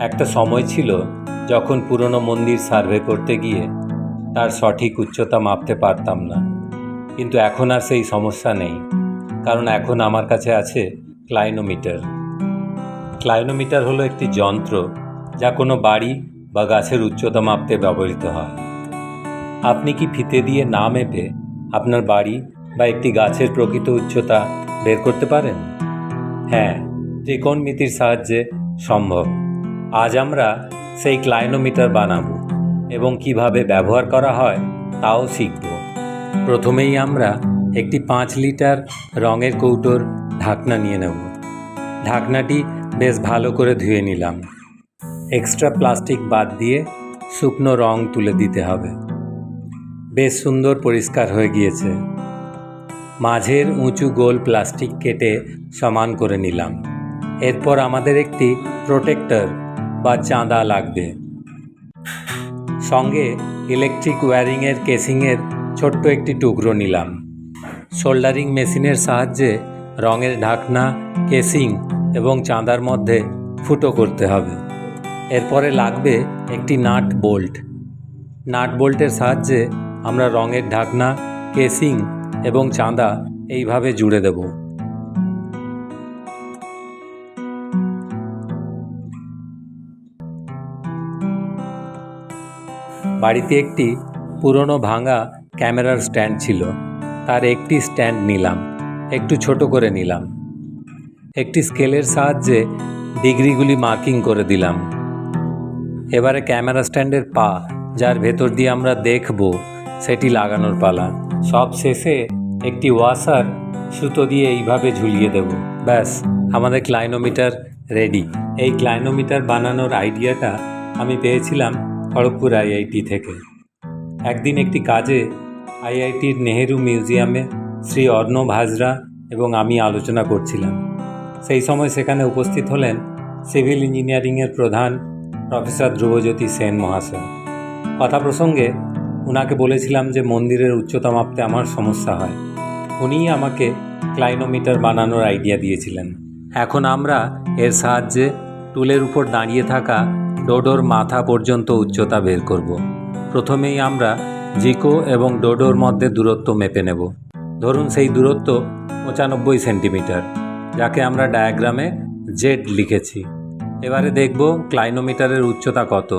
একটা সময় ছিল যখন পুরনো মন্দির সার্ভে করতে গিয়ে তার সঠিক উচ্চতা মাপতে পারতাম না, কিন্তু এখন আর সেই সমস্যা নেই, কারণ এখন আমার কাছে আছে ক্লাইনোমিটার। ক্লাইনোমিটার হলো একটি যন্ত্র যা কোনো বাড়ি বা গাছের উচ্চতা মাপতে ব্যবহৃত হয়। আপনি কি ফিতে দিয়ে না মেপে আপনার বাড়ি বা একটি গাছের প্রকৃত উচ্চতা বের করতে পারেন? হ্যাঁ, ত্রিকোণমিতির সাহায্যে সম্ভব। আজ আমরা সেই ক্লাইনোমিটার বানাবো এবং কিভাবে ব্যবহার করা হয় তাও শিখব। প্রথমেই আমরা একটি 5 লিটার রঙের কৌটোর ঢাকনা নিয়ে নেব। ঢাকনাটি বেশ ভালো করে ধুয়ে নিলাম। এক্সট্রা প্লাস্টিক বাদ দিয়ে শুকনো রং তুলে দিতে হবে। বেশ সুন্দর পরিষ্কার হয়ে গিয়েছে। মাঝের উঁচু গোল প্লাস্টিক কেটে সমান করে নিলাম। এরপর আমাদের একটি প্রোটেক্টর বা চাঁদা লাগবে। সঙ্গে ইলেকট্রিক ওয়্যারিংয়ের কেসিংয়ের ছোট্ট একটি টুকরো নিলাম। সোল্ডারিং মেশিনের সাহায্যে রঙের ঢাকনা, কেসিং এবং চাঁদার মধ্যে ফুটো করতে হবে। এরপরে লাগবে একটি নাট বোল্ট। নাট বোল্টের সাহায্যে আমরা রঙের ঢাকনা, কেসিং এবং চাঁদা এইভাবে জুড়ে দেব। বাড়িতে একটি পুরনো ভাঙা ক্যামেরার স্ট্যান্ড ছিল, তার একটি স্ট্যান্ড নিলাম, একটু ছোট করে নিলাম। একটি স্কেলের সাহায্যে ডিগ্রিগুলি মার্কিং করে দিলাম। এবারে ক্যামেরা স্ট্যান্ডের পা, যার ভেতর দিয়ে আমরা দেখব, সেটি লাগানোর পালা। সব শেষে একটি ওয়াশার সুতো দিয়ে এইভাবে ঝুলিয়ে দেব। ব্যাস, আমাদের ক্লাইনোমিটার রেডি। এই ক্লাইনোমিটার বানানোর আইডিয়াটা আমি পেয়েছিলাম খড়গপুর আইআইটি থেকে। একদিন একটি কাজে আইআইটির নেহেরু মিউজিয়ামে শ্রী অর্ণব হাজরা এবং আমি আলোচনা করছিলাম। সেই সময় সেখানে উপস্থিত হলেন সিভিল ইঞ্জিনিয়ারিংয়ের প্রধান প্রফেসর ধ্রুবজ্যোতি সেন মহাশয়। কথা প্রসঙ্গে ওনাকে বলেছিলাম যে মন্দিরের উচ্চতা মাপতে আমার সমস্যা হয়। উনিই আমাকে ক্লাইনোমিটার বানানোর আইডিয়া দিয়েছিলেন। এখন আমরা এর সাহায্যে টুলের উপর দাঁড়িয়ে থাকা ডোডোর মাথা পর্যন্ত উচ্চতা বের করব। প্রথমেই আমরা জিকো এবং ডোডোর মধ্যে দূরত্ব মেপে নেব। ধরুন সেই দূরত্ব 95 সেন্টিমিটার, যাকে আমরা ডায়াগ্রামে জেড লিখেছি। এবারে দেখব ক্লাইনোমিটারের উচ্চতা কত।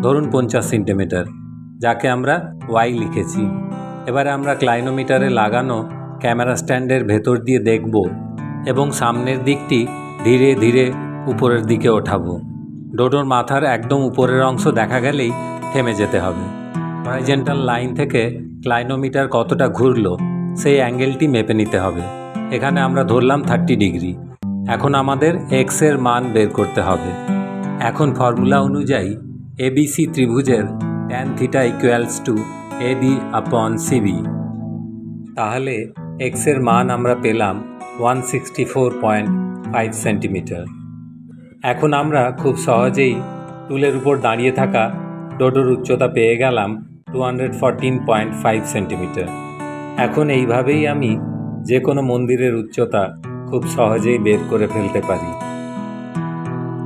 ধরুন 50 সেন্টিমিটার, যাকে আমরা ওয়াই লিখেছি। এবারে আমরা ক্লাইনোমিটারে লাগানো ক্যামেরা স্ট্যান্ডের ভেতর দিয়ে দেখব এবং সামনের দিকটি ধীরে ধীরে উপরের দিকে ওঠাবো। ডোডোর মাথার একদম উপরের অংশ দেখা গেলেই থেমে যেতে হবে। হরাইজন্টাল লাইন থেকে ক্লাইনোমিটার কতটা ঘুরলো সেই অ্যাঙ্গেলটি মেপে নিতে হবে। এখানে আমরা ধরলাম 30 ডিগ্রি। এখন আমাদের এক্সের মান বের করতে হবে। এখন ফর্মুলা অনুযায়ী এবিসি ত্রিভুজের tan theta equals to AB upon CB. তাহলে এক্সের মান আমরা পেলাম 164.5 সেন্টিমিটার। এখন আমরা খুব সহজেই টুলের উপর দাঁড়িয়ে থাকা ডোডোর উচ্চতা পেয়ে গেলাম 214.5 সেন্টিমিটার। এখন এইভাবেই আমি যে কোনো মন্দিরের উচ্চতা খুব সহজেই বের করে ফেলতে পারি।